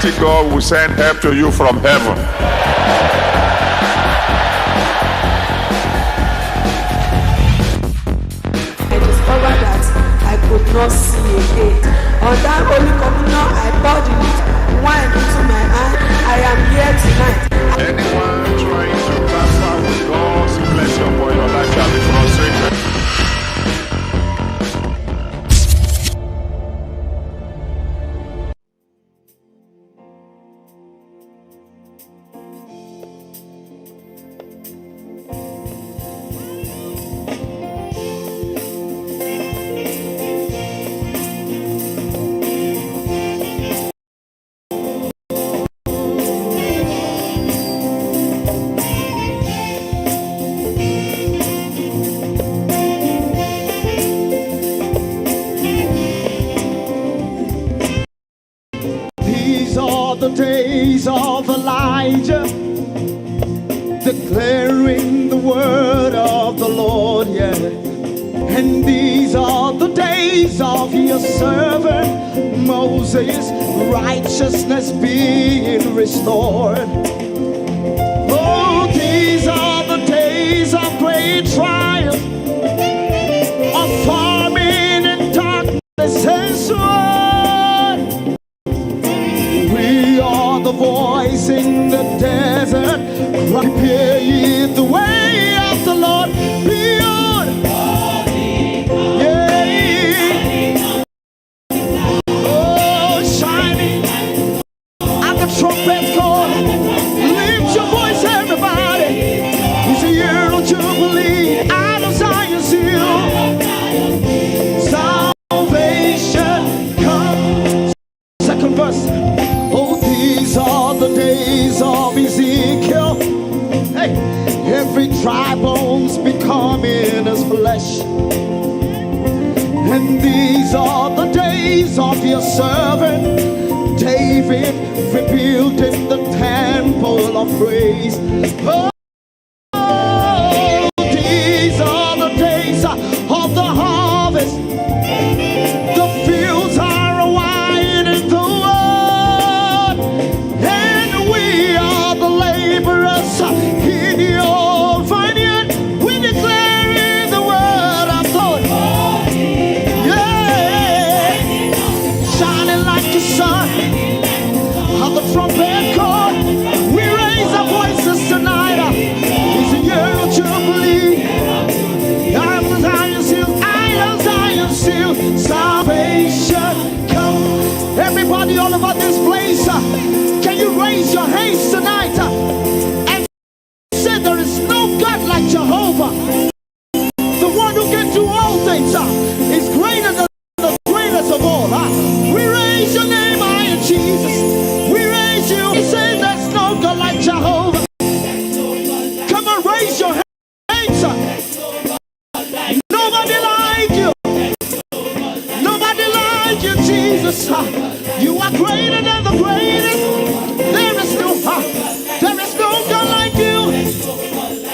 Almighty God will send help to you from heaven. I discovered that I could not see again. On that Holy Communion, I poured the wine into my hand. I am here tonight. Anyone trying to transfer with God's blessing upon your life shall be frustrated. The days of Elijah, declaring the word of the Lord, yeah. And these are the days of your servant Moses, righteousness being restored. Oh, these are the days of great trial, of famine and darkness and sword. The voice in the desert, prepare ye the way of the Lord. Behold, yeah. Oh, shining at the trumpet call. Lift your voice, everybody. It's a year of jubilee out of Zion's hill. Salvation comes. Second verse. These are the days of Ezekiel. Hey, every dry bone's becoming as flesh. And these are the days of your servant David, rebuilding the temple of praise. Oh, these are the days of the harvest. The fields are wide in the in your vineyard, we declare the word of God. Yeah, shining like the sun of the trumpet call. We raise our voices tonight. It's a year of jubilee. I am Zion's hill, I am Zion's hill. Salvation come. Everybody all over this place, can you raise your hands tonight? There is no God like Jehovah. The one who can do all things is greater than the greatest of all. We raise your name high, Jesus. We raise you. We say there's no God like Jehovah. Come on, raise your hands. Nobody like you. Nobody like you, Jesus. You are greater than the greatest. There is no God like you.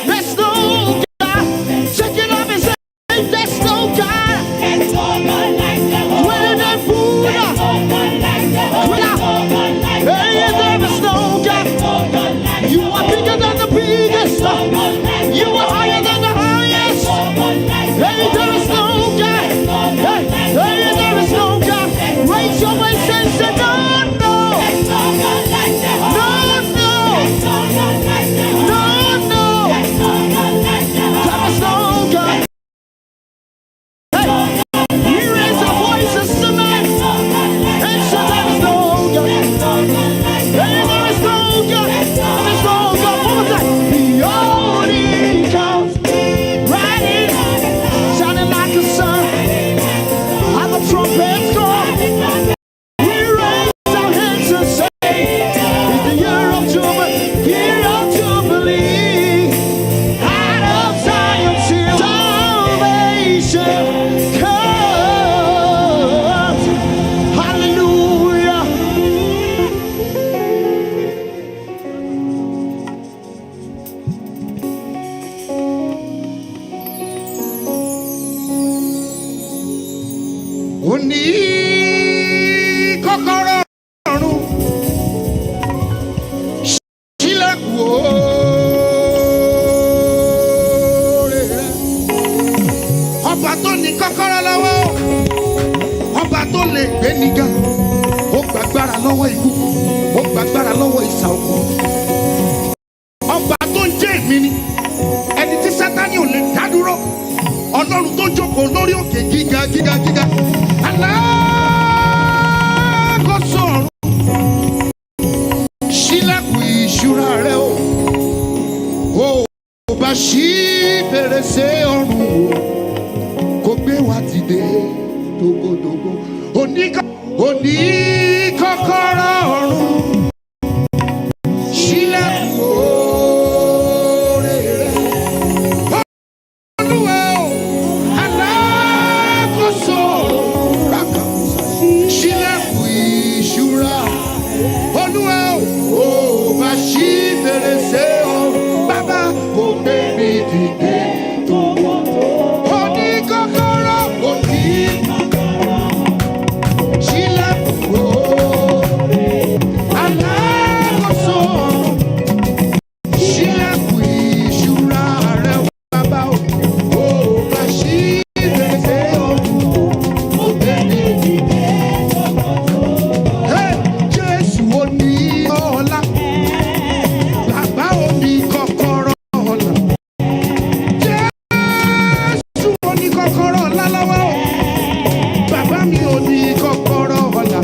There's no God. Check it up and say, there's no God. Greater than Buddha. Hey, there is no God. You are bigger than the biggest. You are higher than the highest. Hey, there is no God. Hey, there is no God. Raise your voice and say, no, no. No, no. No, no. There is no God. Hey, we raise our voices tonight and say there is no God. Hey, ìṣúra rẹ o. O bá ṣí fèrèsé ọ̀run o, kò gbé wa dìde dógódógó. Òní kọ́kọ́rọ́ ọ̀run, ṣílẹ̀kùn oore rẹ̀. Olúwa o, alákòóso ràkàkùsà, ṣílẹ̀kùn ìṣúra. Olúwa o, bá ṣí fèrèsé ọ̀run, bàbá kò gbé mi dìde dógódógó. Òní kọ́kọ́rọ́, òní ṣílẹ̀kùn oore. Alákòóso ṣílẹ̀kùn ìṣúra rẹ̀ bàbá o. O bá ṣí fèrèsé ọ̀run, kò gbé mi dìde dógódógó. Jésù ò ní ọlá, bàbá ò ní kọ́kọ́rọ́ ọlá. Jésù ò ní kọ́kọ́rọ́ ọlá lọ́wọ́ o, bàbá mi ò ní kọ́kọ́rọ́ ọlá.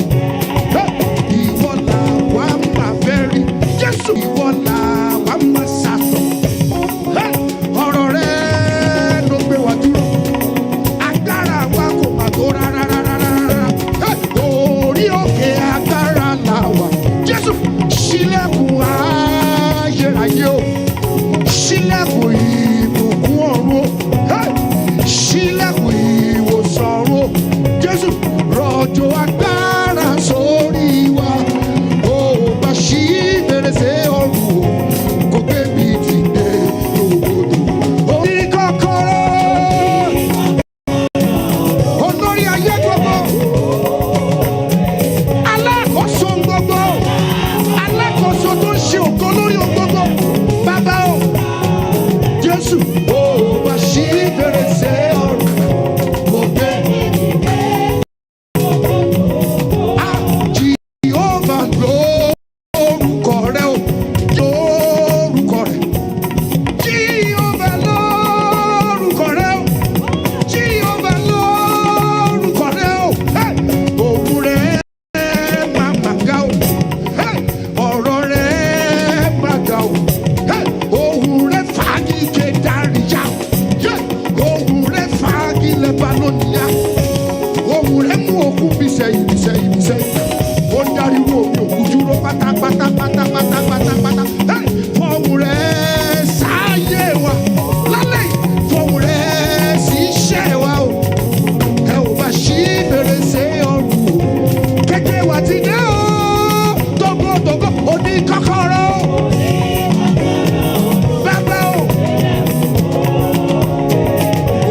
Ìwọ là wá máa fẹ́ rí, Jésù ìwọ là wá máa sàtọ̀. Ọ̀rọ̀ rẹ ló gbé wa dúró, agbára wa kò má tó rárá. Orí òkè agbára là wà. Jésù ṣílẹ̀kùn ayérayé o, ṣílẹ̀kùn ìbùkún ọ̀run o, ṣílẹ̀kùn ìwòsàn ọ̀run o. Jésù rọ̀jò agbára sórí wa. O bá ṣí fèrèsé ọ̀run o, kò gbé mi dìde dógódógó. Ní kọ́kọ́rọ́ olórí ayé gbogbo, alákòóso gbogbo, alákòóso tó ń ṣe ògo lórí ohun gbogbo, bàbá o. Jésù o bá ṣí fèrèsé ọ̀run, kò gbé mi dìde. Jèhófà lórúkọ rẹ o, lórúkọ rẹ. Jèhófà lórúkọ rẹ o, Jèhófà lórúkọ rẹ o. Òun rẹ máa mà ga o, ọ̀rọ̀ rẹ máa ga o. Òun rẹ fagi Kedariya, òun rẹ fagi Lebanoniya. Òun rẹ mú òkú bí sẹ́yìn. Ó ń dáríwó omi òkú dúró pátápátá. Fọ̀hùn rẹ sáyé wa lálẹ́ yìí, fọ̀hùn rẹ sí iṣẹ́ wa o. Ẹ ò bá ṣí fèrèsé ọ̀run o, kékeré wa ti dé o. Tógótógó òní kọ́kọ́rọ́ bàbá o.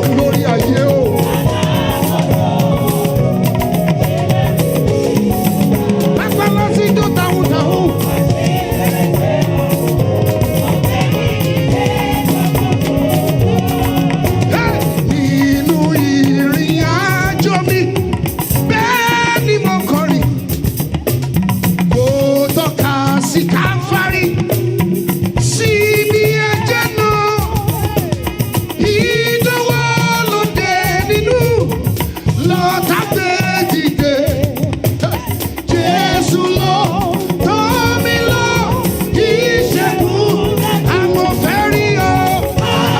Olórí ayé o. Bàbá lọ sí tó tàwọn. Nínú ìrìn àjò mi, bẹ́ẹ̀ ni mo kọrin, kò tọ́ka sí Káfárì, síbi ẹ̀jẹ̀ náà. Ìdánwò ló dé nínú, lọ́tà gbé dìde. Jésù ló tọ́ mi lọ, ìṣẹ́gun àmọ̀fẹ́ rí o,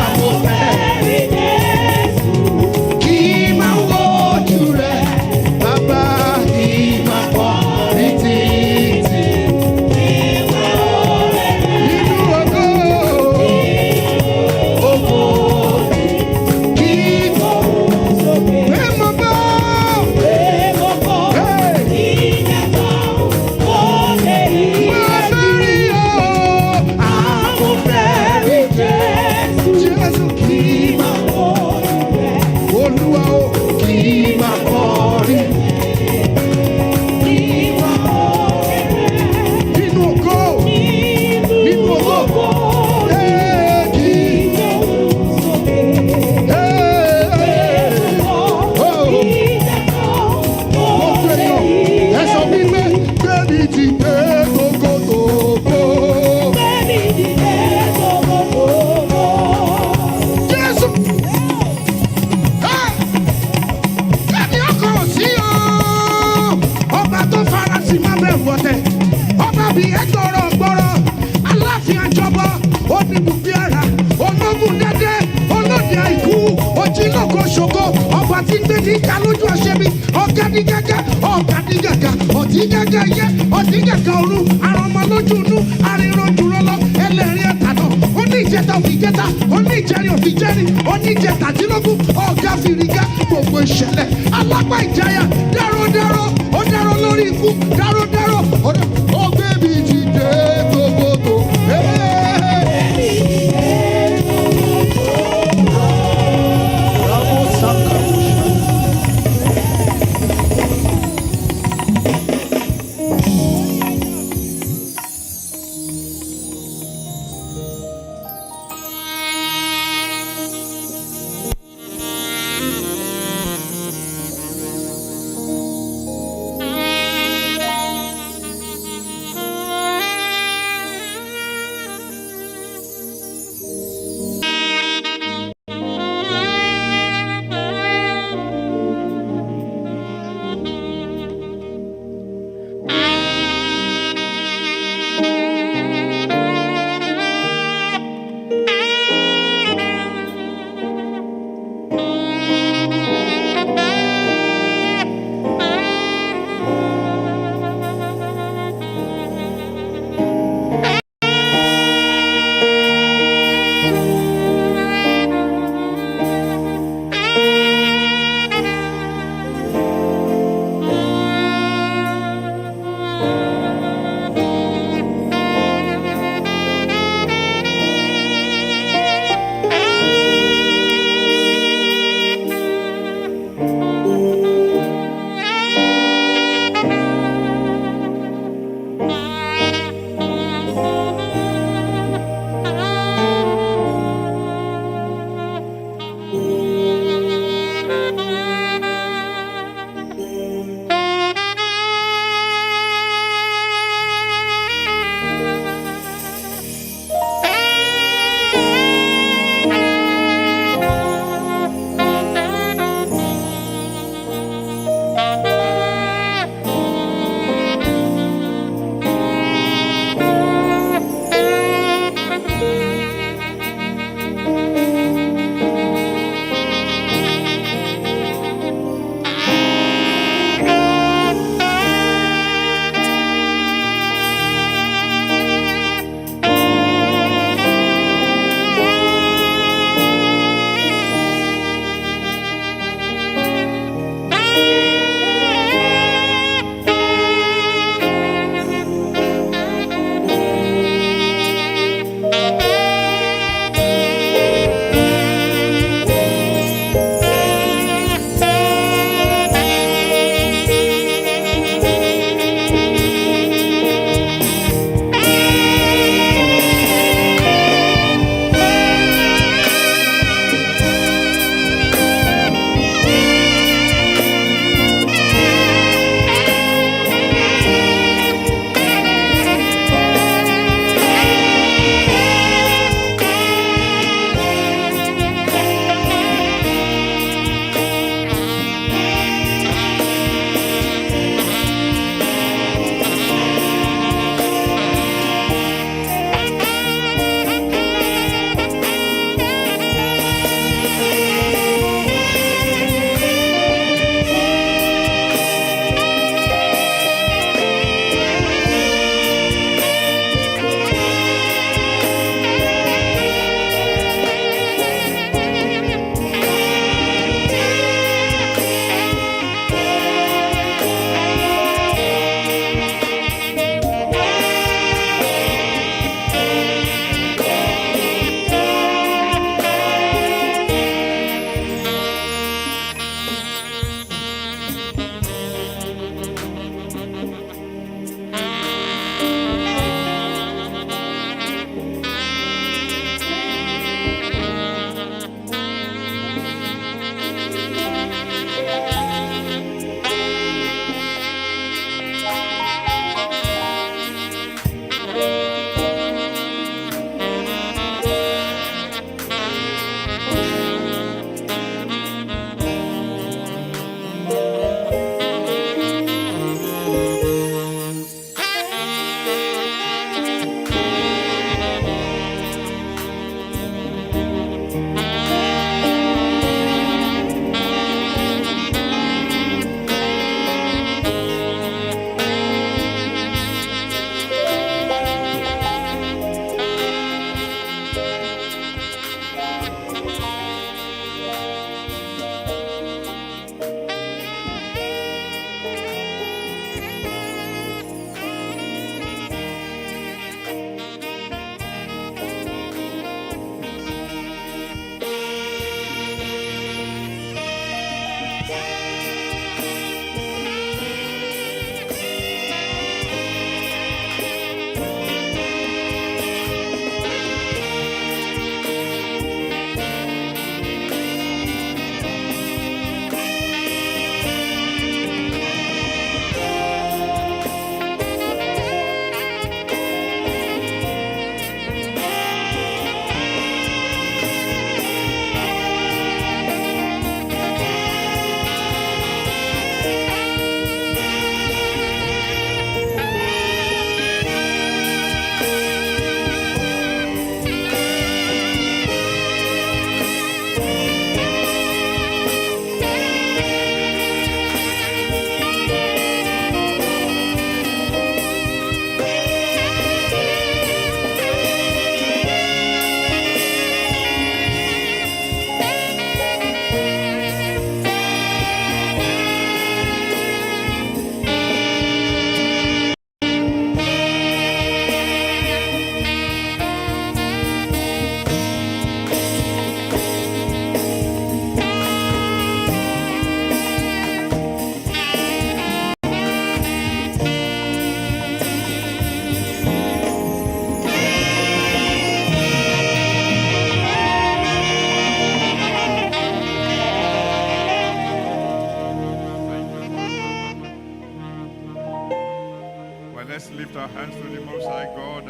àmọ̀fẹ́ rí Jésù. Kì í máa wojú rẹ̀, bàbá ìmọ̀ pọ̀ ní títì. Nínú ògo, ògo kì í gbé mọ́ bá. Jésù kì í máa Olúwa o, kì í máa kọrin. Nínú ògo, nínú ògo. Kì í. Gbogbo èèyàn, ẹ sọ wípé gbé mi dìde dógódógó. Jésù. Ẹni ọkọ̀ ò sí o. Ọba tó farasin má bẹ̀rù ọ̀tẹ̀. Ọba bí ẹ gbọ́rọ̀. òjìlógo ṣògo ọba tí gbé ní ká lójú ọṣẹ mi ọ̀gádìgàgà ọ̀dìgàgà yẹ ọ̀dìgàgà òru àrọ̀mọ lójú inú arìnrìnjù rọlọ ẹlẹ́rìí ẹ̀tànà oníjẹta òfìjẹta oníjẹrin òfìjẹrin oníjẹtàdínlógún ọ̀gá fìrìgá gbogbo ìṣẹ̀lẹ̀ alápá ìjayà dáròdárò ó dárò lórí ikú dáròdárò ó gbé mi dìde gbogbogbò.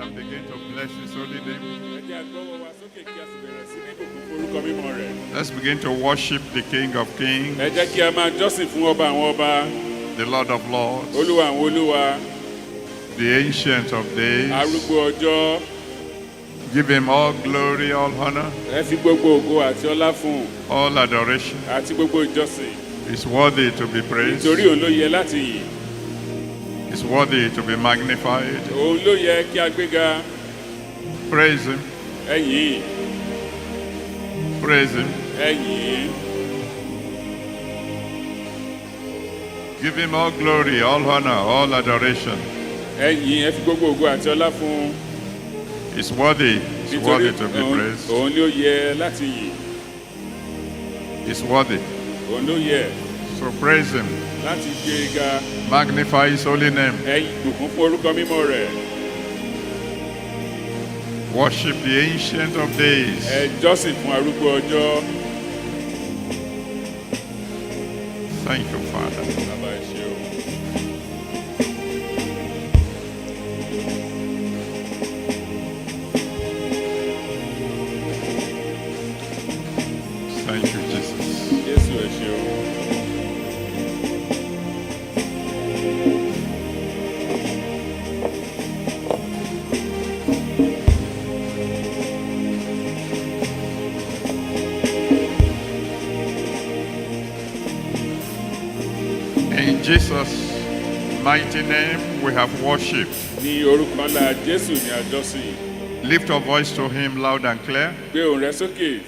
and begin to bless his holy name. Ẹ jẹ́ a gbọ́wọ́ wa sókè kí a sì bẹ̀rẹ̀ sí ní ìbùkún fún orúkọ mímọ́ rẹ̀. Let's begin to worship the King of Kings, Ẹ jẹ́ kí a máa jọ́sìn fún ọba àwọn ọba, the Lord of Lords, olúwa àwọn olúwa, the Ancient of Days. arúgbó ọjọ́. Give him all glory, all honor, Ẹ fi gbogbo ògo àti ọlá fún un all adoration. àti gbogbo ìjọsìn. He's worthy to be praised. Nítorí òun ló yẹ láti yìn. He's worthy to be magnified. Òun ló yẹ kí a gbéga. Praise him. Ẹ yìn, Praise him. ẹ yìn. Give him all glory, all honor, all adoration. Ẹ yìn, ẹ fi gbogbo ògo àti ọlá fún un. He's worthy. He's worthy to be praised. òun ló yẹ láti yìn. He's worthy. Òun ló yẹ So praise him. láti gbéga. Magnify his holy name. Ẹ bùkún fún orúkọ mímọ́ rẹ̀. Worship the Ancient of Days. Ẹ jọ́sìn fún arúgbó ọjọ́. Thank you, Father. Bàbá ẹ ṣé o. Thank you, Jesus. Jésù ẹ ṣé o. In Jesus' mighty name, we have worshipped. Ní orúkọ ńlá Jésù ní àjọsìn. Lift your voice to him loud and clear Gbé ohùn rẹ sókè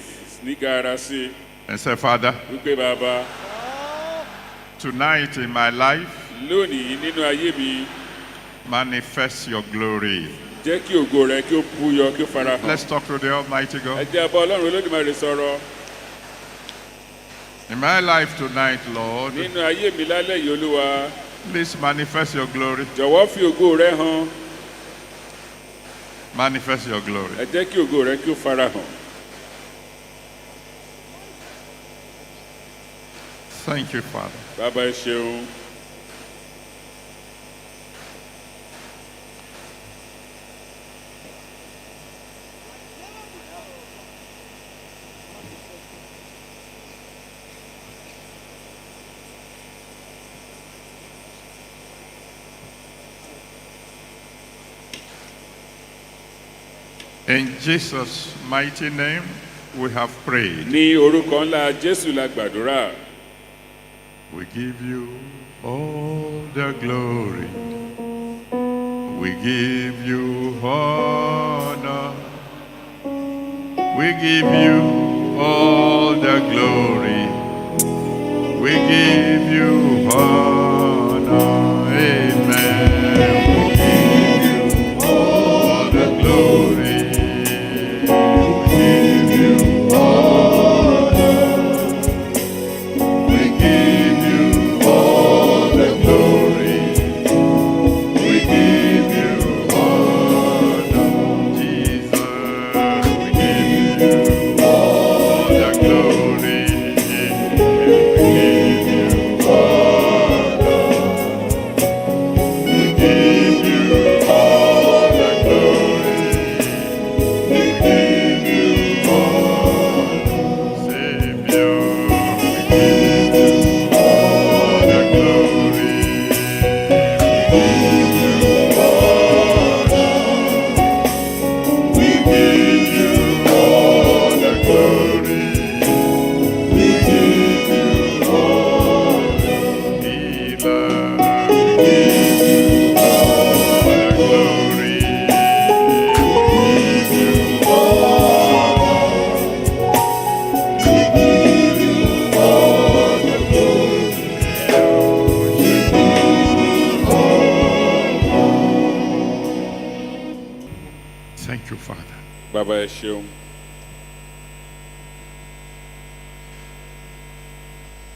ní gaara sí i. and say, Father, Wípé bàbá, tonight in my life, lónìí nínú ayé mi, manifest your glory. jẹ́ kí ògo rẹ kí ó búyọ kí ó farahàn. Let's talk to the Almighty Ẹ God. jẹ́ a bá Ọlọ́run Olódùmarè sọ̀rọ̀. In my life tonight, Lord, Nínú ayé mi lálẹ́ yìí Olúwa, please manifest your glory. jọ̀wọ́ fi ògo rẹ hàn. Manifest your glory. Ẹ jẹ́ kí ògo rẹ kí ó farahàn. Thank you, Father. Bàbá ẹ ṣeun. In Jesus' mighty name, we have prayed. Ní orúkọ ńlá Jésù la gbàdúrà. We give you all the glory. We give you honor. We give you all the glory. We give you honor. Amen. We give you all the glory. We give you honor. We give you all the glory. We give you honor, Jesus. We give you all the glory. We give you honor. We give you all the glory. We give you honor, Savior. We give you all the glory. We give you honor. We give you all the glory. We give you honor. Healer. We give you all the glory. We give you honor. We give you all the glory. Thank you, Father. Bàbá ẹ ṣeun.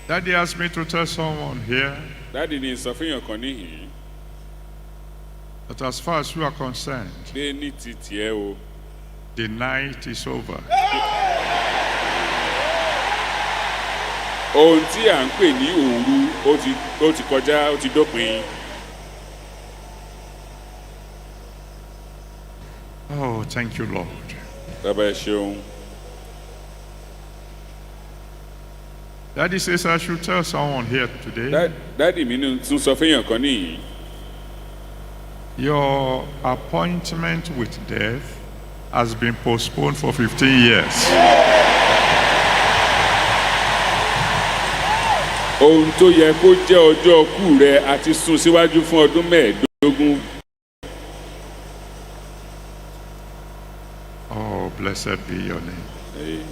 Daddy asked me to tell someone here Dáàdì ni ìsọfíyàn kan níhìn-ín. that as far as you are concerned, Pé ní ti tiẹ̀ o. the night is over. Ohun tí à ń pè ní òru ó ti kọjá, ó ti dópin. Oh, thank you, Lord. Bàbá ẹ ṣeun. Daddy says I should tell someone here today, Dádì mi tún sọ fẹ́yàn kan níyìn. your appointment with death has been postponed for 15 years. Ohun tó yẹ kó jẹ́ ọjọ́ ọkú rẹ àti sún síwájú fún ọdún 15. Oh, blessed be your name. Amen.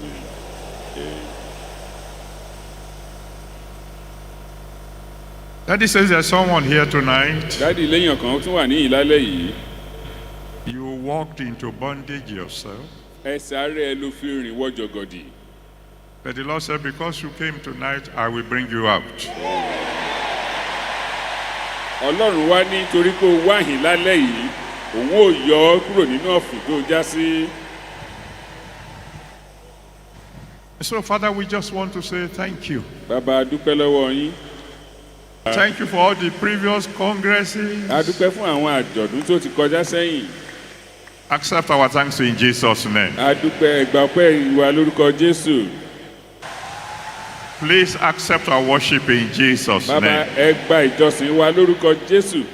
Daddy says there's someone here tonight. Dádì lẹ́yìn kan tún wà níyìn lálẹ́ yìí. You walked into bondage yourself. Ẹsẹ̀ àárẹ̀ ló fi rìn wọ jọ̀gọ̀dì. But the Lord said, because you came tonight, I will bring you out. Ọlọ́run wá ní torí pé ó wáhìn lálẹ́ yìí, òun ò yọ ọ́ kúrò nínú ọ̀fìn tó já sí. So, Father, we just want to say thank you. Bàbá a dúpẹ́ lọ́wọ́ yín. Thank you for all the previous congresses. A dúpẹ́ fún àwọn àjọ̀dún tó ti kọjá sẹ́yìn. Accept our thanks in Jesus' name. A dúpẹ́ ẹgbà ọpẹ́ ìwà lórúkọ Jésù. Please accept our worship in Jesus' Bàbá name. ẹgbà ìjọsìn wa lórúkọ Jésù.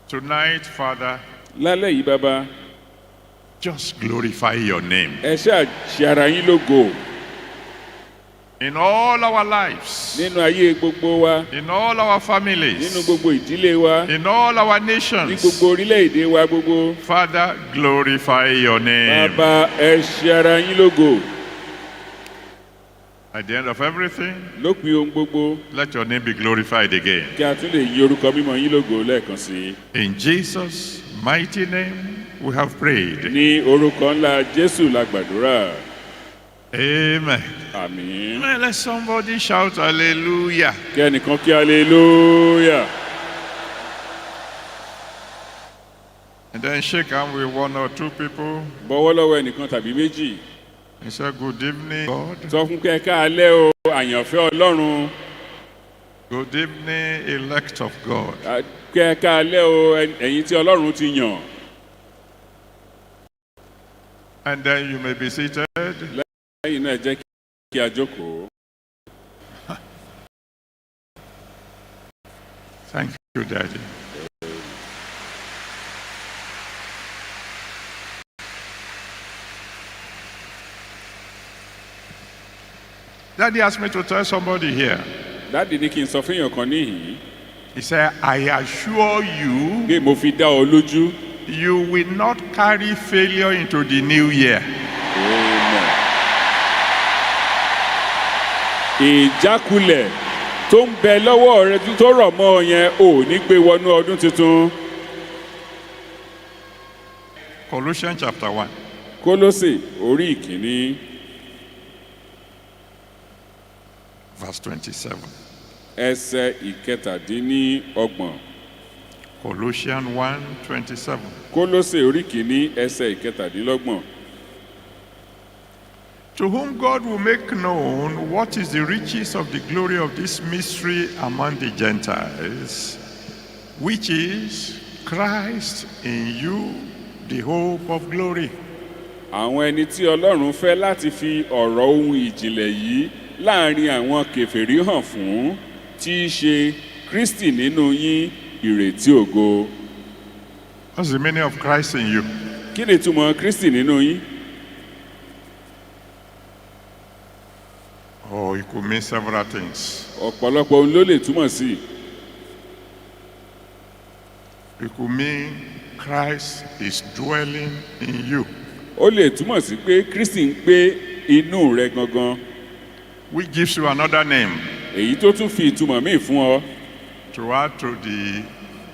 Tonight, Father, Lálẹ́ yìí bàbá, just glorify your name. ẹ ṣáà ṣe ara yín lógo In all our lives, nínú ayé gbogbo wa, in all our nínú families, gbogbo ìdílé wa, in all our ní nations, gbogbo orílẹ̀-èdè wa gbogbo. Father, glorify your name. Bàbá ẹ ṣe ara yín lógo At the end of everything, lópin ohun gbogbo, let your name be glorified again. kí a tún lè yí orúkọ mímọ́ yín lógo lẹ́ẹ̀kan sí i. In Jesus' mighty name, we have prayed. Ní orúkọ ńlá Jésù la gbàdúrà. Amen. Àmín. Let somebody shout hallelujah. Kí ẹnìkan kí hallelujah. And then shake hands with one or two people Bọ̀wọ́ lọ́wọ́ ẹnìkan tàbí méjì. and say, good evening, God. Sọ fún pé ẹ káalẹ́ o, àyànfẹ́ Ọlọ́run. Good evening, elect of God. Kí ẹ káalẹ́ o, ẹ̀yin tí Ọlọ́run ti yàn. And then you may be seated. Lẹ́yìn náà ẹ jẹ́ kí a jókòó. Thank you, Daddy. Daddy asked me to tell somebody here. Dádì ní kí n sọ fún èèyàn kan níhìn-ín. He said, I assure you, Pé mo fi dá ọ lójú. you will not carry failure into the new year. Amen. Ìjákulẹ̀ tó ń bẹ lọ́wọ́ rẹ tó rọ̀ mọ́ ọ yẹn ò ní gbé wọnú ọdún tuntun. Colossians chapter 1. Kólósè orí ìkíní Verse 27. ẹsẹ̀ ìkẹtàdínníọgbọ̀n. Colossians 1:27. Kólósè orí ìkíní ẹsẹ̀ ìkẹtàdínlọ́gbọ̀n. To whom God will make known what is the riches of the glory of this mystery among the Gentiles, which is Christ in you, the hope of glory. Àwọn ẹni tí Ọlọ́run fẹ́ láti fi ọ̀rọ̀ ohun ìjìnlẹ̀ yìí láàrin àwọn kèfèrí hàn fún, tí í ṣe Kristi nínú yín, ìrètí ògo. What's the meaning of Christ in you? Kí ni ìtumọ̀ Kristi nínú yín? Oh, it could mean several things. Ọ̀pọ̀lọpọ̀ ohun ló lè túmọ̀ sí. It could mean Christ is dwelling in you, Ó lè túmọ̀ sí pé Kristi ń gbé inú rẹ gangan. which gives you another name Èyí tó tún fi ìtumọ̀ míì fún ọ. to add to the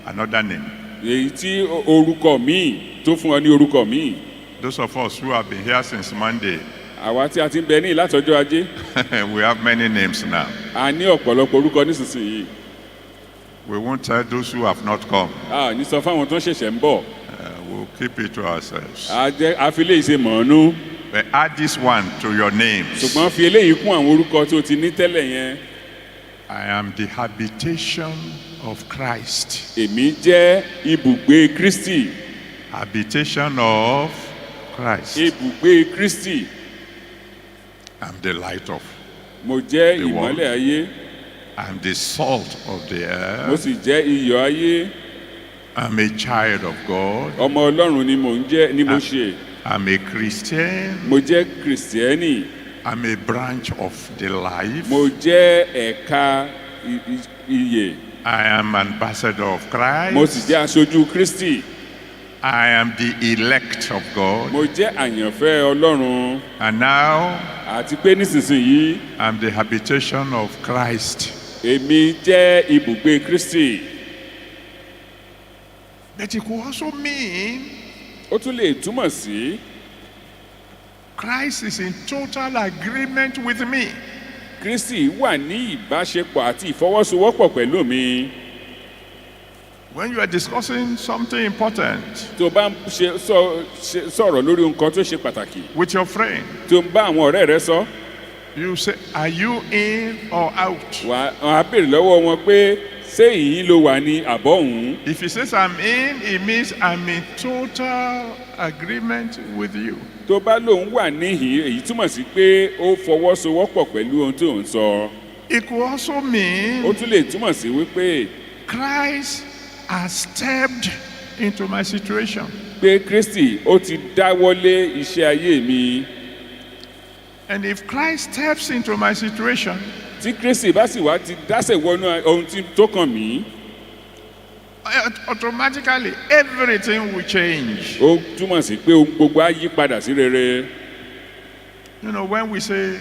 another name. Èyí tí orúkọ míì tó fún ọ ní orúkọ míì. Those of us who have been here since Monday, Àwa tí a ti ń bẹ ní látọjọ́ Ajé, we have many names now. a ní ọ̀pọ̀lọpọ̀ orúkọ nísinsìnyí. We won't tell those who have not come. A ní sọ fáwọn tó ń ṣẹ̀ṣẹ̀ ń bọ̀. We'll keep it to ourselves. A fi eléyìí ṣe mọ̀ọ́nú. But add this one to your names. Ṣùgbọ́n fi eléyìí kún àwọn orúkọ tó ti ní tẹ́lẹ̀ yẹn. I am the habitation of Christ. Èmi jẹ́ ibùgbé Kristi. habitation of Christ. ibùgbé Kristi. I'm the light of, Mo jẹ́ The world. ìmọ́lẹ̀ ayé. I'm the salt of the Mo earth. sì jẹ́ iyọ̀ ayé. I'm a child of God. Ọmọ Ọlọ́run ni mo ṣe. I'm a Christian. Mo jẹ́ Kìrìsìtẹ́nì. I'm a branch of the life. Mo jẹ́ ẹ̀ka ìyè. I am ambassador of Mo sì Christ. jẹ́ aṣojú Kristi. I am the elect of God. Mo jẹ́ àyànfẹ́ Ọlọ́run. And now Àti pé nísinsìnyí, I'm the habitation of Christ. èmi jẹ́ ibùgbé Kristi. But it could also mean Ó tún lè túmọ̀ sí Christ is in total agreement with me. Kristi wà ní ìbáṣepọ̀ àti ìfọwọ́sowọ́pọ̀ pẹ̀lú mi. When you are discussing something important Tó bá ń sọ̀rọ̀ lórí nǹkan tó ṣe pàtàkì, with your friend, tó ń bá àwọn ọ̀rẹ́ rẹ sọ, you say, are you in or out? wà á béèrè lọ́wọ́ wọn pé ṣé ìyín ló wà ní àbọ̀ òun. If he says I'm in, it means I'm in total agreement with you. Tó bá lóun wà níhìn, èyí túmọ̀ sí pé ó fọwọ́sowọ́pọ̀ pẹ̀lú ohun tó ń sọ. It could also Ó mean tún lè túmọ̀ sí wípé Christ has stepped into my situation. pé Kristi ó ti dáwọ́lé iṣẹ́ ayé mi. And if Christ steps into my situation, Tí Kristi bá sì wá ti dásẹ̀ wọnú ohun tó kàn mí, automatically everything will change. ó túmọ̀ sí pé ohun gbogbo á yí padà sí rere. You know, when we say,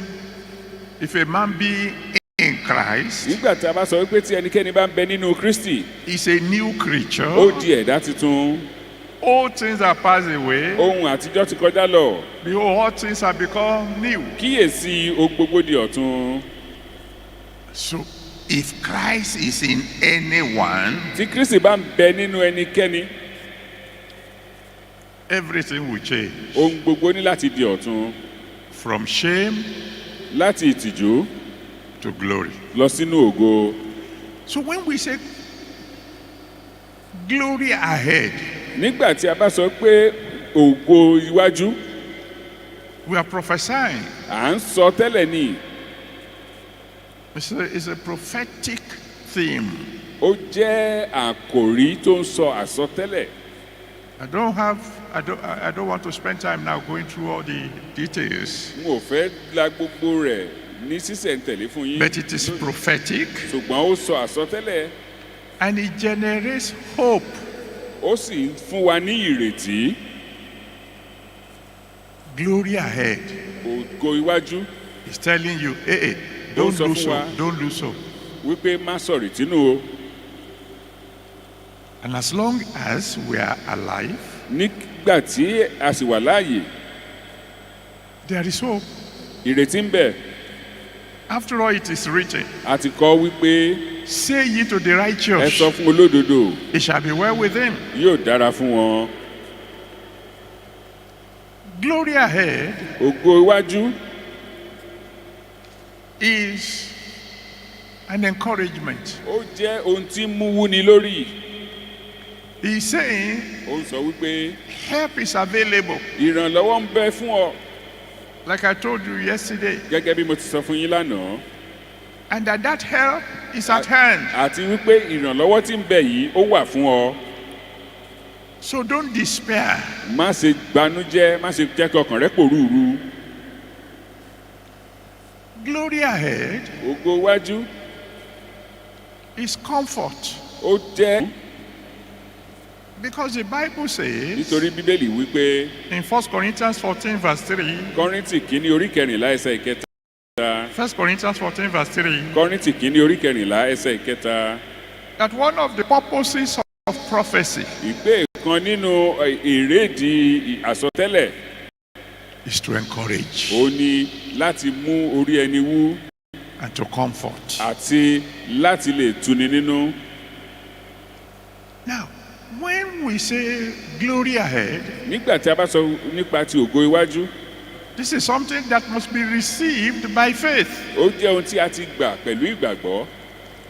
if a man be in Christ, Nígbà tí a bá sọ wípé tí ẹnikẹ́ni bá ń bẹ nínú Kristi, he's a new ó creature. di ẹ̀dá tuntun. All things are passed away. Ohun àtijọ́ ti kọjá lọ. Behold, all things have become new. Kíyèsí ohun gbogbo di ọ̀tun. So, if Christ is in anyone, Tí Kristi bá ń bẹ nínú ẹnikẹ́ni, everything will change. ohun gbogbo ní láti di ọ̀tun. From shame Láti ìtìjú to glory. lọ sínú ògo. So when we say glory ahead, Nígbà tí a bá sọ pé ògo iwájú, we are prophesying. à ń sọ tẹ́lẹ̀ ni. It's a prophetic theme. Ó jẹ́ àkòrí tó ń sọ àsọtẹ́lẹ̀. I don't want to spend time now going through all the details. N ò fẹ́ la gbogbo rẹ̀ ní sísẹ̀ntẹ̀lé fún yín. But it is prophetic Ṣùgbọ́n ó sọ àsọtẹ́lẹ̀. and it generates hope. Ó sì ń fún wa ní ìrètí. Glory ahead. Ògo iwájú It's telling you, hey, Don't don't lose suffer. hope, don't lose hope. wípé má sọ̀rì tínú o. And as long as we are alive, Nígbà tí a sì wà láàyè, there is hope. ìrètí ń bẹ. After all, it is written, A ti kọ wípé say ye to the ẹ righteous, sọ fún olódodo, it shall be well with him. yóò dára fún wọn. Glory ahead Ògo iwájú is an encouragement. ó jẹ́ ohun tí ń mú wúni lórí. He's saying Ó ń sọ wípé help is available. ìrànlọ́wọ́ ń bẹ fún ọ. Like I told you yesterday. Gẹ́gẹ́ bí mo ti sọ fún yín lánàá. And that help is at hand. Àti wípé ìrànlọ́wọ́ tí ń bẹ yìí ó wà fún ọ. So don't despair. Má ṣe gbanújẹ́, má ṣe jẹ́ kí ọkàn rẹ pòrúurú. Glory ahead Ògo iwájú is comfort. ó jẹ́ Because the Bible says nítorí Bíbélì wípé in 1 Corinthians 14 verse 3, Kọ́ríńtì kìíní orí kẹrìnlá ẹsẹ̀ ìkẹta. 1 Corinthians 14 verse 3, Kọ́ríńtì kìíní orí kẹrìnlá ẹsẹ̀ ìkẹta. that one of the purposes of prophecy Ìpè kan nínú èrèdí àsọtẹ́lẹ̀ is to encourage ó ní láti mú orí ẹni wú and to comfort. àti láti lè tuni nínú. Now, when we say glory ahead, Nígbà tí a bá sọ nípa ti ògo iwájú, this is something that must be received by faith. ó jẹ́ ohun tí a ti gbà pẹ̀lú ìgbàgbọ́.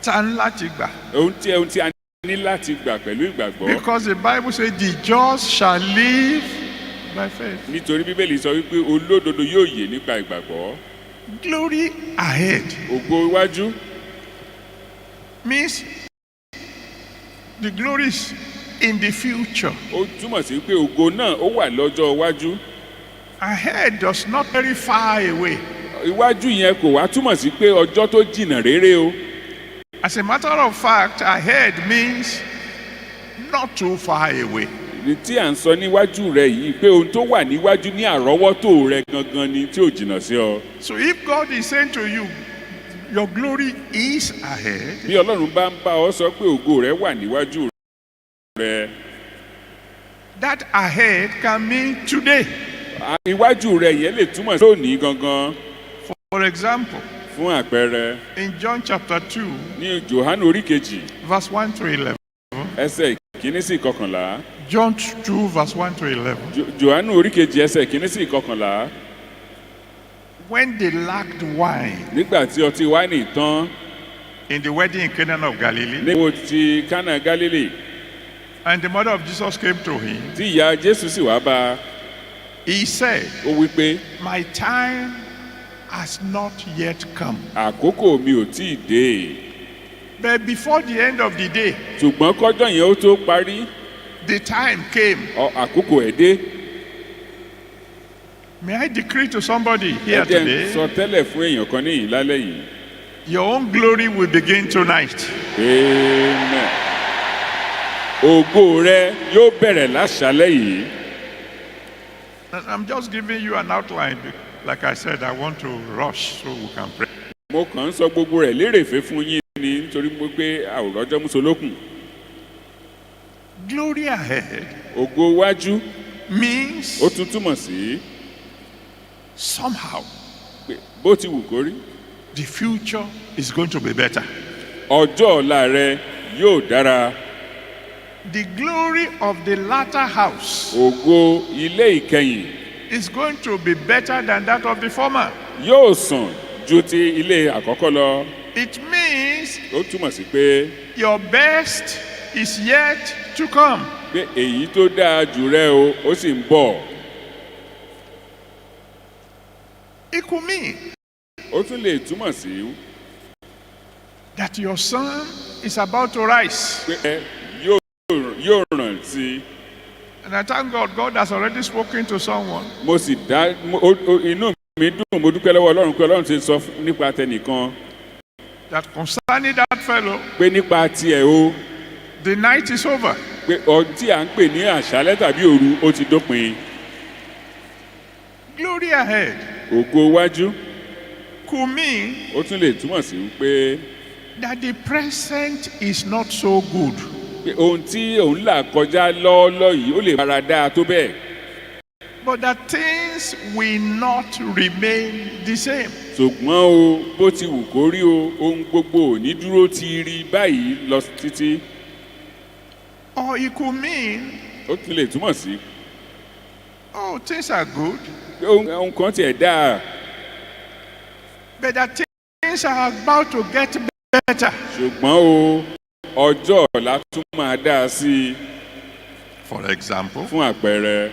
Ta ń láti gbà. Ohun tí a ní láti gbà pẹ̀lú ìgbàgbọ́. Because the Bible says the just shall live by faith. Nítorí Bíbélì sọ wípé olódodo yóò yè nípa ìgbàgbọ́. Glory ahead Ògo iwájú means the glory is in the future. ó túmọ̀ sí pé ògo náà ó wà lọ́jọ́ iwájú. Ahead does not very far away. Iwájú yẹn kò wá túmọ̀ sí pé ọjọ́ tó jìnnà réré o. As a matter of fact, ahead means not too far away. Ní tí à ń sọ níwájú rẹ yìí pé ohun tó wà níwájú ní àrọ́wọ́tò rẹ gangan ni tí ò jìnnà sí ọ. So if God is saying to you, your glory is ahead, Bí Ọlọ́run bá ń bá ọ sọ pé ògo rẹ wà níwájú rẹ, that ahead can mean today. iwájú rẹ yẹn lè túmọ̀ sí lónìí gangan. For example, Fún àpẹẹrẹ, in John chapter 2, ní Jòhánù orí kejì, verse 1 to 11. ẹsẹ̀ ìkíní sí ìkọkànlá. John 2, verse 1 to 11. Jòhánù orí kejì ẹsẹ̀ ìkíní sí ìkọkànlá. When they lacked wine Nígbà tí ọtí wáìnì tán in the wedding in Canaan of Galilee, níbo ti Kánà Gálílì, and the mother of Jesus came to him, tí ìyá Jésù sì wá bá a, he said, ó wí pé my time has not yet come. àkókò mi ò tí ì dé. But before the end of the day, Ṣùgbọ́n kọ́jọ́ yẹn ó tó parí, the time came. àkókò ẹ̀ dé. May I decree to somebody here Ẹ jẹ́ n sọ today, tẹ́lẹ̀ fún èèyàn kan níyìn lálẹ́ yìí. your own glory will begin tonight. Amen. Ògo rẹ yóò bẹ̀rẹ̀ láṣálẹ́ yìí. And I'm just giving you an outline. Like I said, I want to rush so we can pray. Mo kàn ń sọ gbogbo rẹ̀ lérèfé fún yín ni nítorí mo pé àwòrán músolókùn. Glory ahead Ògo iwájú means ó tún túmọ̀ sí somehow pé bó ti wù kó rí, the future is going to be better. ọjọ́ ọ̀la rẹ yóò dára. The glory of the latter house Ògo ilé ìkẹyìn is going to be better than that of the former. yóò sàn ju ti ilé àkọ́kọ́ lọ. It means Ó túmọ̀ sí pé your best is yet to come. pé èyí tó dáa jù rẹ o ó sì ń bọ̀. It could mean Ó tún lè túmọ̀ sí that your son is about to rise. pé yóò ràn sí i. And I thank God, God has already spoken to someone. Mo sì dá inú mi dùn, mo dúpẹ́ lọ́wọ́ Ọlọ́run pé Ọlọ́run ti sọ nípa tẹnìkan That concerning that fellow, pé nípa tiẹ̀ o the night is over. pé ohun tí à ń pè ní àṣálẹ́ tàbí òru ó ti dópin. Glory ahead Ògo iwájú could mean ó tún lè túmọ̀ sí pé that the present is not so good. ohun tí òun là kọjá lọ́ọ́lọ́ yìí ó lè fara dáa tó bẹ́ẹ̀. But that things will not remain the same. Ṣùgbọ́n o bó ti wù kó rí o ohun gbogbo ò ní dúró ti rí báyìí lọ títí. Or it could mean, Ó tún lè túmọ̀ sí oh, things are good, pé ohun kan tiẹ̀ dáa but that things are about to get better. ṣùgbọ́n o ọjọ́ ọ̀la tún máa dáa sí i. For example, Fún àpẹẹrẹ,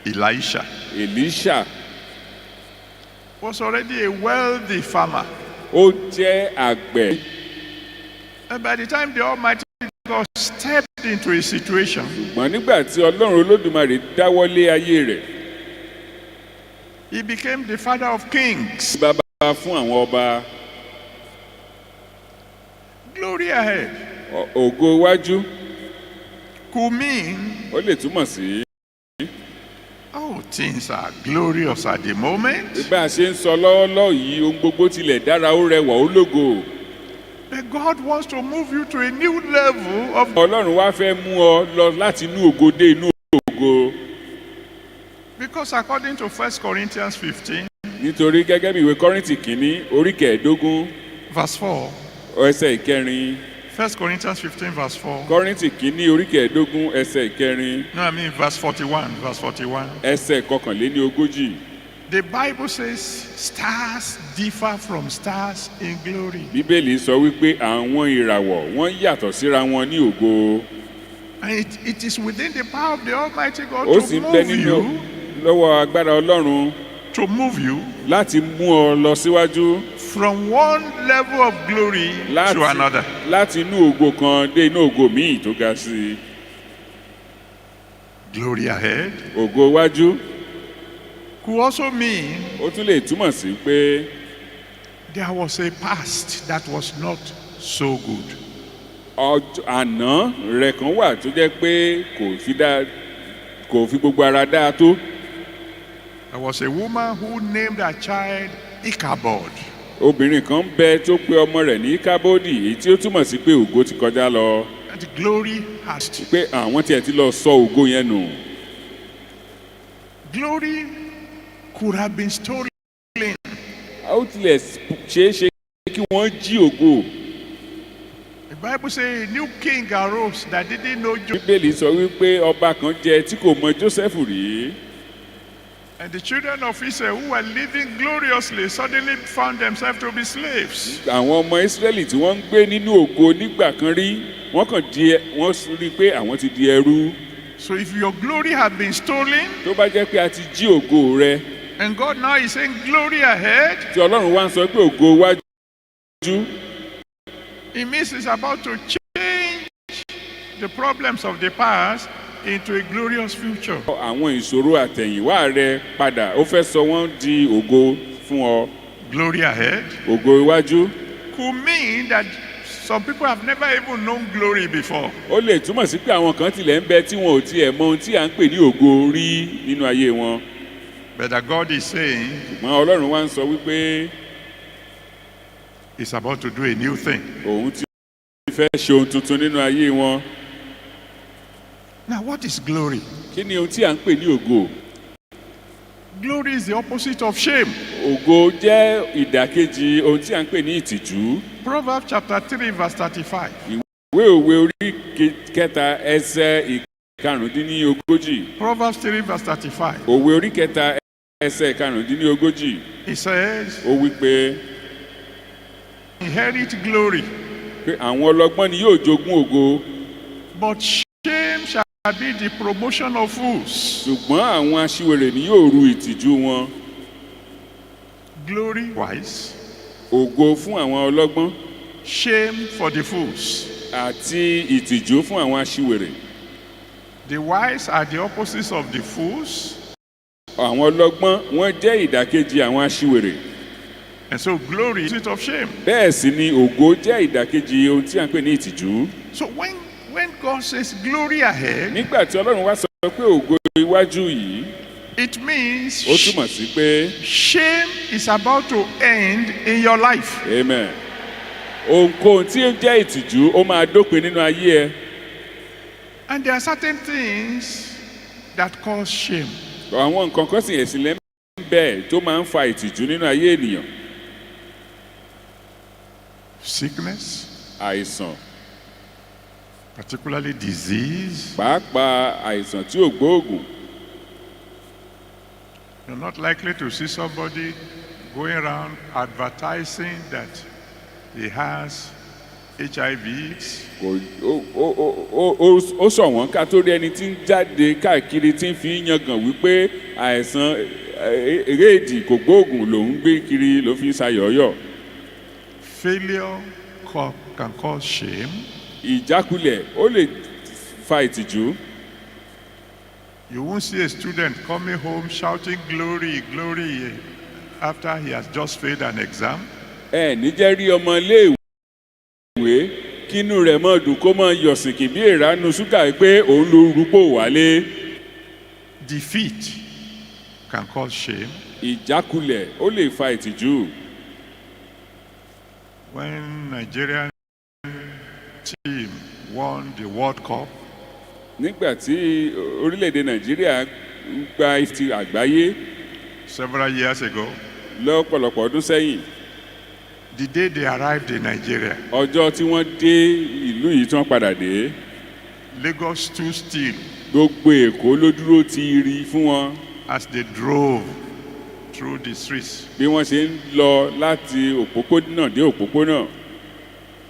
Elisha Èlíṣà was already a wealthy farmer. ó jẹ́ àgbẹ̀. And by the time the Almighty God stepped into a situation, Ṣùgbọ́n nígbà tí Ọlọ́run Olódùmarè dáwọ́lé ayé rẹ̀, he became the father of kings. bàbá fún àwọn ọba. Glory ahead Ògo iwájú could mean, ó lè túmọ̀ sí oh, things are glorious at the moment, bá a ṣe ń sọ lọ́wọ́lọ́wọ́ yìí ohun gbogbo tilẹ̀ dára ó rẹwà ó lógo. but God wants to move you to a new level of. Ọlọ́run wá fẹ́ mú ọ lọ láti inú ògo dé inú ògo. Because according to 1 Corinthians 15, Nítorí gẹ́gẹ́ bí ìwé Kọ́ríńtì kìíní orí kẹẹ̀ẹ́dógún verse 4, ẹsẹ̀ ìkẹrin. 1 Corinthians 15, verse 4, Kọ́ríńtì kìíní orí kẹẹ̀ẹ́dógún ẹsẹ̀ ìkẹrin no, I mean verse 41, verse 41. ẹsẹ̀ kọkànléní ogójì. The Bible says stars differ from stars in glory. Bíbélì sọ wípé àwọn ìràwọ̀ wọ́n yàtọ̀ síra wọn ní ògo. And it is within the power of the Almighty God Ó to sì ń bẹ move nínú you, lọ́wọ́ agbára Ọlọ́run láti mú ọ lọ síwájú from one level of glory to another. láti inú ògo kan dé inú ògo míì tó ga sí i. Glory ahead Ògo iwájú could also mean ó tún lè túmọ̀ sí pé there was a past that was not so good. àná rẹ̀ kan wà tó jẹ́ pé kò fi gbogbo ara dáa tó. There was a woman who named her child Ichabod. Obìnrin kan bẹ tó pe ọmọ rẹ̀ ní Kábódì èyí tí ó túmọ̀ sí pé ògo ti kọjá lọ. And glory has pé àwọn tiẹ̀ ti lọ sọ ògo yẹn nù. Glory could have been stolen. Ó tilẹ̀ ṣeé ṣe kí wọ́n jí ògo. The Bible says a new king arose that didn't know Joseph. Bíbélì sọ wípé ọba kan jẹ tí kò mọ Jósẹ́fù rí. And the children of Israel who were living gloriously suddenly found themselves to be slaves. Àwọn ọmọ Ísírẹ́lì tí wọ́n ń gbé nínú ògo nígbà kan rí wọ́n rí i pé àwọn ti di ẹrú. So if your glory had been stolen, tó bá jẹ́ pé a ti jí ògo rẹ. and God now is saying glory ahead. Tí Ọlọ́run wá ń sọ pé ògo wájú. It means it's about to change the problems of the past into a glorious future. Àwọn ìṣòro àtẹ̀yìnwá rẹ padà ó fẹ́ sọ wọ́n di ògo fún ọ. Glory ahead Ògo iwájú. could mean that some people have never even known glory before. Ó lè túmọ̀ sí pé àwọn kan tilẹ̀ ń bẹ tí wọn ò tiẹ̀ mọ ohun tí à ń pè ní ògo rí nínú ayé wọn. But that God is saying Ṣùgbọ́n Ọlọ́run wá ń sọ wípé He's about to do a new thing. òun ti fẹ́ ṣe ohun tuntun nínú ayé wọn. Now, what is glory? Kí ni ohun tí à ń pè ní ògo? Glory is the opposite of shame. Ògo jẹ́ ìdàkejì ohun tí à ń pè ní ìtìjú. Proverbs chapter 3 verse 35. Ìwé òwe orí kẹta ẹsẹ̀ ìkarùndínlógójì. Proverbs 3 verse 35. Òwe orí kẹta ẹsẹ̀ ìkarùndínlógójì. It says, Ó wí pé inherit glory, pé àwọn ọlọ́gbọ́n ni yóò jogún ògo. but shame shall be the promotion of fools. Ṣùgbọ́n àwọn aṣiwèrè ni yóò ru ìtìjú wọn. Glory wise, Ògo fún àwọn ọlọ́gbọ́n shame for the fools. àti ìtìjú fún àwọn aṣiwèrè. The wise are the opposites of the fools, Àwọn ọlọ́gbọ́n wọ́n jẹ́ ìdàkejì àwọn aṣiwèrè. and so glory is of shame. Bẹ́ẹ̀ sì ni ògo jẹ́ ìdàkejì ohun tí à ń pè ní ìtìjú. So when God says glory ahead, Nígbà tí Ọlọ́run wá sọ pé ògo iwájú yìí, it means ó túmọ̀ sí pé shame is about to end in your life. amen. Ohunkóhun tí ó jẹ́ ìtìjú ó máa dópin nínú ayé ẹ. And there are certain things that cause shame. Àwọn nǹkan kan sì ẹ̀sìn lẹ́ bẹ́ẹ̀ tó máa ń fa ìtìjú nínú ayé ènìyàn. Sickness, Àìsàn, particularly disease. pàápàá àìsàn tí ò gbóògùn. You're not likely to see somebody going around advertising that he has HIV. Ó sọ wọ́n ká tó rí ẹni tí ń jáde káàkiri tí ń fi yangàn wípé àìsàn éèdì kò gbóògùn lòún gbé kiri ló fi ń sayọ̀ọ́yọ̀. Failure can cause shame. Ìjákulẹ̀ ó lè fa ìtìjú. You won't see a student coming home shouting glory, glory after he has just failed an exam. Níjẹ́ rí ọmọ iléèwé kínú rẹ̀ mọ́ dùn kó mọ́ yọ̀sìnkì bí ìránú ṣúgà pé òun ló rúpò wálé. Defeat can cause shame. Ìjákulẹ̀ ó lè fa ìtìjú. When Nigerian team won the World Cup, Nígbà tí orílẹ̀-èdè Nàìjíríà gba ife àgbáyé several years ago, lọ́pọ̀lọpọ̀ ọdún sẹ́yìn, the day they arrived in Nigeria, ọjọ́ tí wọ́n dé ìlú yìí tí wọ́n padà dé, Lagos stood still gbogbo Èkó ló dúró ti rí fún wọn as they drove through the streets. bí wọ́n ṣe ń lọ láti òpópónà dé òpópónà.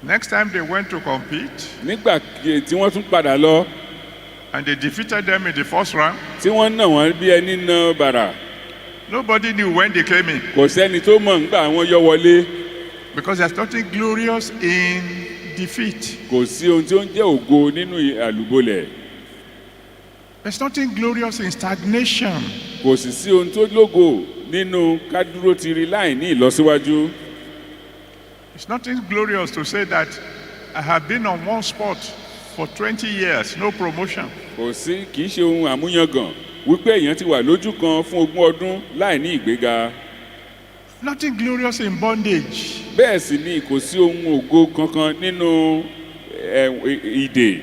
Next time they went to compete nígbà tí wọ́n tún padà lọ and they defeated them in the first round, tí wọ́n nà wọ́n bí ẹni na bàrà nobody knew when they came in kò sẹ́ni tó mọ̀ nígbà wọ́n yọ wọlé. because there's nothing glorious in defeat. kò sí ohun tí ó ń jẹ́ ògo nínú àlùbọ́lẹ̀. There's nothing glorious in stagnation. kò sì sí ohun tó lógo nínú kádúró tiri láì ní ìlọsíwájú. It's nothing glorious to say that I have been on one spot for 20 years, no promotion. kò sí kì í ṣe ohun àmúyangàn wípé èèyàn ti wà lójú kan fún 20 ọdún láì ní ìgbéga. Nothing glorious in bondage. bẹ́ẹ̀ sì ni kò sí ohun ògo kankan nínú ìdè.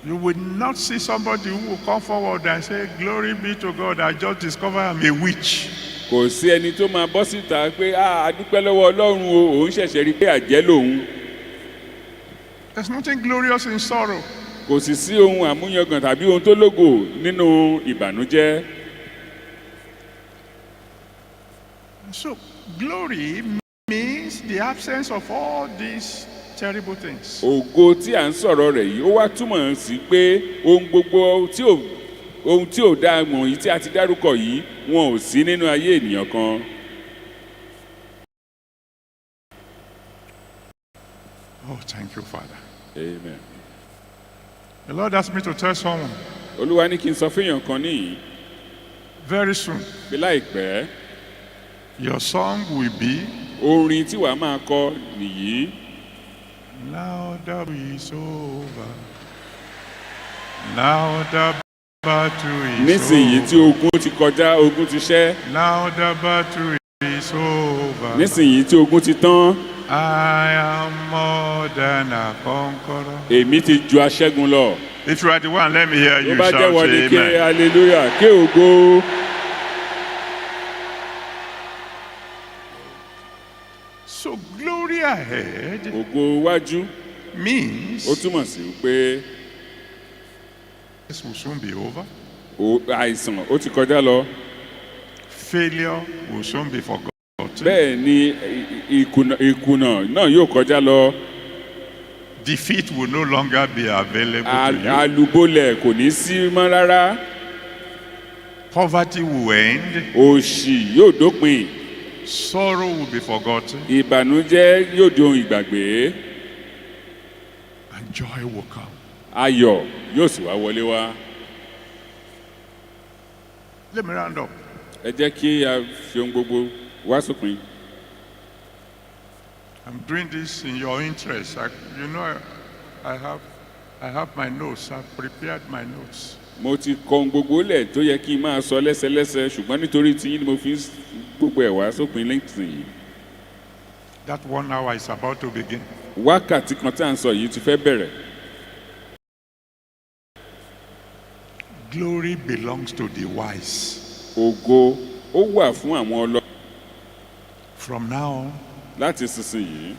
You will not see somebody who will come forward and say, "Glory be to God, I just discovered I'm a witch." kò sí ẹni tó máa bọ́ síta pé a dúpẹ́ lọ́wọ́ ọlọ́run o òun ṣẹ̀ṣẹ̀ rí pé àjẹ́ lòun. There's nothing glorious in sorrow. kò sì sí ohun àmúyangàn tàbí ohun tó lógo nínú ìbànújẹ́. So, glory means the absence of all these terrible things. ògo tí à ń sọ̀rọ̀ rẹ̀ yìí ó wá túmọ̀ sí pé ohun gbogbo ohun tí ò dáa mọ̀ yìí tí a ti dárúkọ yìí wọn ò sí nínú ayé ènìyàn kan. Oh, thank you, Father. Amen. The Lord asked me to tell someone olúwa ní kí n sọ fẹ́yàn kan níyì very soon, pé láìpẹ́ your song will be, orin tí wàá máa kọ nìyí. "Now the battle is over. Now the battle is nísìnyí tí over. ogun ti kọjá ogun ti ṣẹ́. Now the battle is over. nísìnyí tí ogun ti tán I am more than a conqueror." èmi ti ju aṣẹ́gun lọ. If you are the one, let me hear tó you bá shout jẹ́ wọlé ké amen. hallelujah ké ògo. So glory ahead ògo wájú means ó túmọ̀ sí pé this will soon be over. àìsàn ó ti kọjá lọ. Failure will soon be forgotten. bẹ́ẹ̀ ni ìkùnà náà yóò kọjá lọ. Defeat will no longer be available to you. àlùbọ́lẹ̀ kò ní sí mọ́ rárá. Poverty will end. òṣì yóò dópin. Sorrow will be forgotten. ìbànújẹ́ yóò di ohun ìgbàgbé. And joy will come. ayọ̀ yóò sì wá wọlé wá. Let me round up. ẹ jẹ́ kí a fi ohun gbogbo wá sópin. I'm doing this in your interest. I have my notes. I've prepared my notes. mo ti kọ ohun gbogbo lẹ̀ tó yẹ kí n máa sọ lẹ́sẹlẹ́sẹ ṣùgbọ́n nítorí tí yín ni mo fi gbogbo ẹ̀ wá sópin lẹ́yìn. That 1 hour is about to begin. wákàtí kan tí à ń sọ yìí ti fẹ́ bẹ̀rẹ̀. Glory belongs to the wise. ògo ó wà fún àwọn ọlọ́run. From now on, láti sísìnyí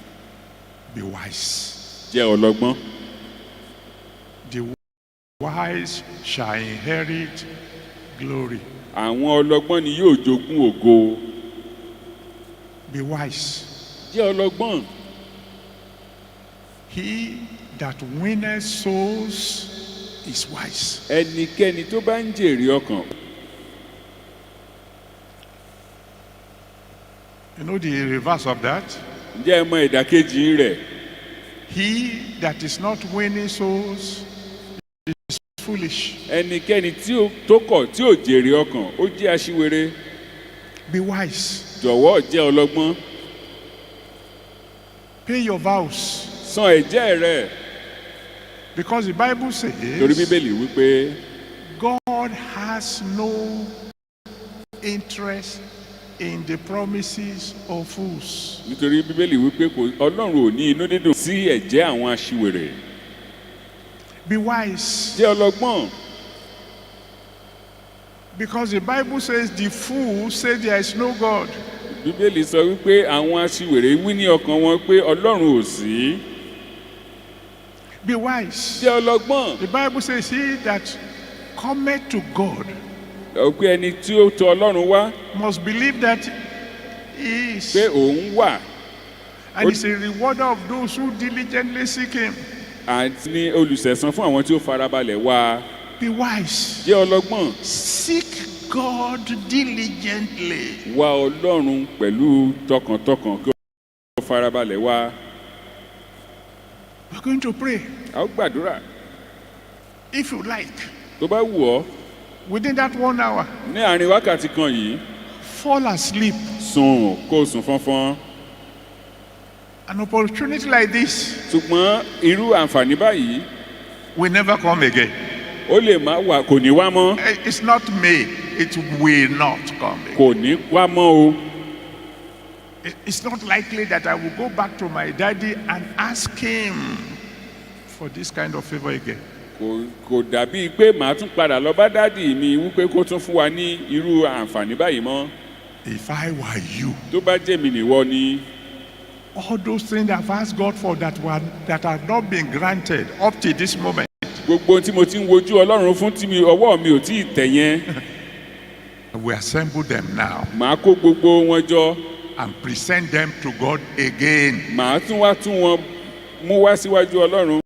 be wise. jẹ́ ọlọ́gbọ́n. The wise shall inherit glory. àwọn ọlọ́gbọ́n ni yóò jogún ògo. Be wise. jẹ́ ọlọ́gbọ́n. He that winneth souls is wise. ẹnikẹ́ni tó bá ń jèrè ọkàn. You know the reverse of that? ǹjẹ́ ẹ mọ ìdàkejì rẹ̀? He that is not winning souls is foolish. ẹnikẹ́ni tó kọ̀ tí ò jèrè ọkàn ó jẹ́ aṣiwèrè. Be wise. jọ̀wọ́ jẹ́ ọlọ́gbọ́n. Pay your vows. san ẹ̀jẹ́ rẹ̀. Because the Bible torí says bíbélì wípé God has no interest in the promises of fools. nítorí bíbélì wípé ọlọ́run ò ní inú dídùn sí ẹ̀jẹ́ àwọn aṣiwèrè. Be wise. jẹ́ ọlọ́gbọ́n. Because the Bible says the fool say there is no God. bíbélì sọ wípé àwọn aṣiwèrè wí ní ọkàn wọn pé ọlọ́run ò sí. Be wise. jẹ́ ọlọ́gbọ́n. The Bible says he that cometh to God pé ẹni tí ó tọ̀ Ọlọ́run wá must believe that He is. pé òun wà And He's a rewarder of those who diligently seek Him. àti ní olùsẹ̀san fún àwọn tí ó farabalẹ̀ wá. Be wise. Jẹ́ ọlọ́gbọ́n, Seek God diligently. wá Ọlọ́run pẹ̀lú tọkàntọkàn kí ó farabalẹ̀ wá. We're going to pray. A ó gbàdúrà If you like, tó bá wù ọ́ within that 1 hour, ní àárín wákàtí kan yìí fall asleep. sùn kó o sùn fọ́nfọ́n. An opportunity like this Ṣùgbọ́n irú àǹfààní báyìí will never come again. ó lè má wà, kò ní wá mọ́, It's not may, it will not come again. kò ní wá mọ́ o. It's not likely that I will go back to my daddy and ask him for this kind of favor again. Kò dàbí pé màá tún padà lọ bá dádì mi wípé kó tún fún wa ní irú àǹfààní báyìí mọ́. If I were you, Tó bá jẹ́ mi nìwọ ni, all those things I've asked God for that have not been granted up to this moment, gbogbo ohun tí mo ti ń wojú Ọlọ́run fún tí ọwọ́ mi ò tí ì tẹ̀ yẹn, we assemble them now màá kó gbogbo wọn jọ, and present them to God again. màá tún wọn mú wá síwájú Ọlọ́run.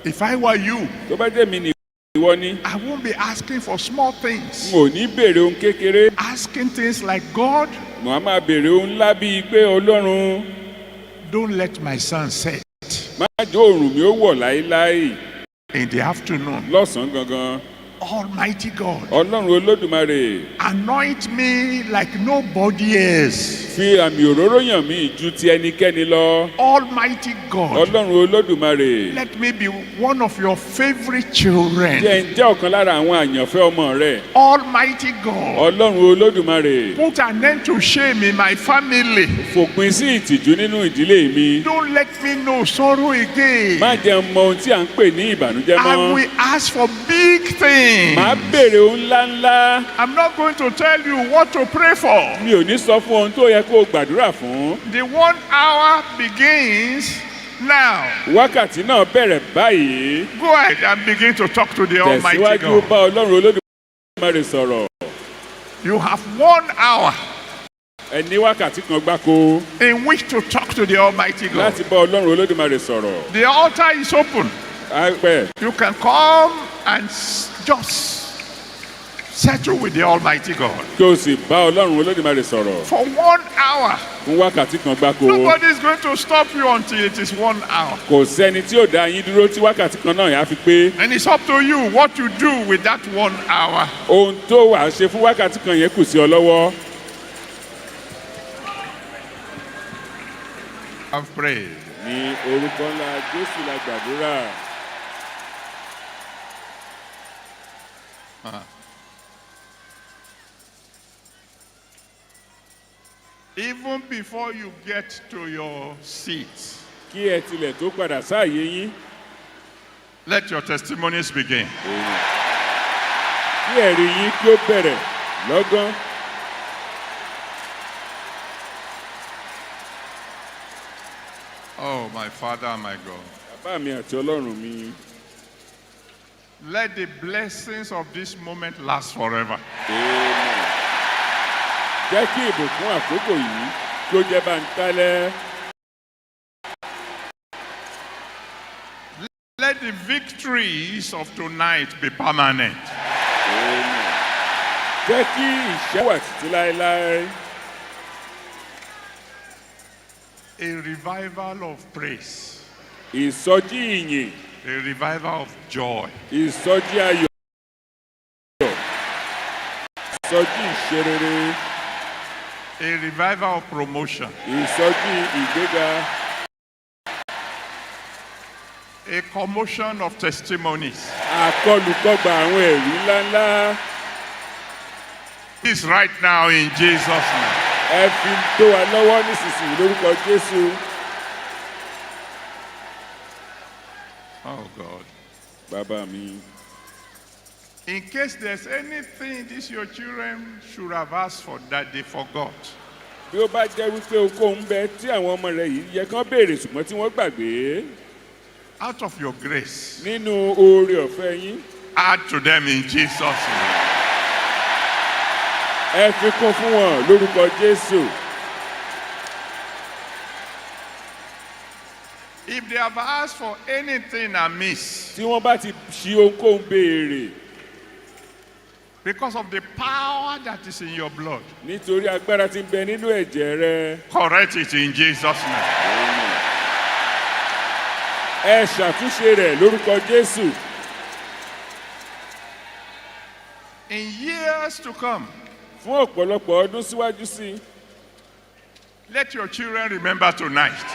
If I were you, Tó bá jẹ́ mi nìwọ ni, I won't be asking for small n things. ò ní béèrè ohun kékeré, Asking things like, God, màá máa béèrè ohun ńlá bíi pé Ọlọ́run don't let my sun set má jẹ́ oòrùn mi ó wọ̀ láéláé in the afternoon. lọ́sàn-án gangan. Almighty God, Ọlọ́run Olódùmarè, anoint me like nobody else. fi àmì òróró yàn mí ju ti ẹnikẹ́ni lọ. Almighty God, Ọlọ́run Olódùmarè, let me be one of your favorite children. jẹ́ ọ̀kan lára àwọn àyànfẹ́ ọmọ rẹ̀. Almighty God, Ọlọ́run Olódùmarè, put an end to shame in my family. fòpin sí ìtìjú nínú ìdílé mi. Don't let me know sorrow again. Má jẹ́ n mọ ohun tí à ń pè ní ìbànújẹ́ I mọ́. will ask for big things. Màá béèrè ohun ńláńlá. I'm not going to tell you what to pray for. Mi ò ní sọ fún ohun tó yẹ kó o gbàdúrà fún. The 1 hour begins now. Wákàtí náà bẹ̀rẹ̀ báyìí. Go ahead and begin to talk to the Almighty Tẹ̀síwájú God. bá Ọlọ́run Olódùmarè sọ̀rọ̀. You have 1 hour Ẹ ní wákàtí kan gbáko in which to talk to the Almighty God. láti bá Ọlọ́run Olódùmarè sọ̀rọ̀. The altar is open. Àpẹ You can come and just settle with the Almighty God. kí o sì bá Ọlọ́run Olódùmarè sọ̀rọ̀ For 1 hour. fún wákàtí kan gbáko. Nobody is going to stop you until it is 1 hour. Kò sẹ́ni tí yóò dá yín dúró tí wákàtí kan náà yà á fi pé. And it's up to you what you do with that 1 hour. Ohun tó wàá ṣe fún wákàtí kan yẹn kù sí ọ lọ́wọ́. I've prayed. Ní orúkọ ńlá Jésù la gbàdúrà. Even before you get to your seat, Kí ẹ tilẹ̀ tó padà sáàyè yín. let your testimonies begin. Kí ẹ̀rí yín kí ó bẹ̀rẹ̀ lọ́gán. Oh, my Father and my God. Bàbá mi àti Ọlọ́run mi. Let the blessings of this moment last forever. Amen. Jẹ́ kí ìbùkún àkókò yìí kí ó jẹ́ báńtálẹ́. Let the victories of tonight be permanent. Amen. Jẹ́ kí ìṣẹ́ wà títí láéláé. A revival of praise. Ìsọjí ìyìn, A revival of joy. ìsọjí ayọ̀, ìsọjí ìṣerere, A revival of promotion. ìsọjí ìgbéga, A commotion of testimonies. àkọlùkọgbà àwọn ẹ̀rí ńláńlá. This right now in Jesus' name. Ẹ fi tó wa lọ́wọ́ nísinsìnyí lórúkọ Jésù. Oh God. Bàbá mi. In case there's anything these your children should have asked for that they forgot, Bí ó bá jẹ́ wípé ohunkóhun bẹ tí àwọn ọmọ rẹ̀ yìí yẹ kán béèrè ṣùgbọ́n tí wọ́n gbàgbé. out of your grace, Nínú oore ọ̀fẹ́ yín, add to them in Jesus' name. ẹ fi kún fún wọn lórúkọ Jésù. If they have asked for anything amiss, Tí wọ́n bá ti ṣí ohunkóhun béèrè because of the power that is in your blood, nítorí agbára tí ń bẹ nínú ẹ̀jẹ̀ rẹ, correct it in Jesus' name. ẹ ṣàtúnṣe rẹ̀ lórúkọ Jésù. In years to come, Fún ọ̀pọ̀lọpọ̀ ọdún síwájú sí i, let your children remember tonight.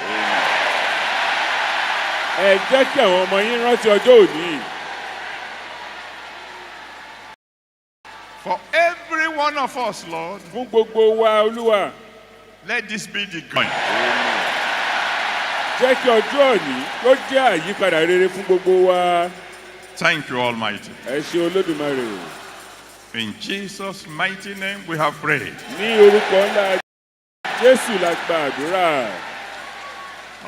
ẹ jẹ́ kí àwọn ọmọ yín rántí ọjọ́ òní. For every one of us, Lord, Fún gbogbo wa Olúwa, let this be the going. jẹ́ kí ọjọ́ òní kó jẹ́ àyípadà rere fún gbogbo wa. Thank you, Almighty. Ẹ ṣé Olódùmarè. In Jesus' mighty name we have prayed. Ní orúkọ ńlá Jésù la gba àdúrà.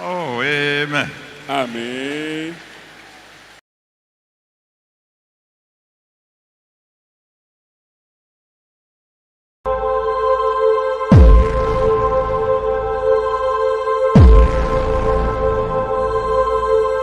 Oh, amen. Àmín.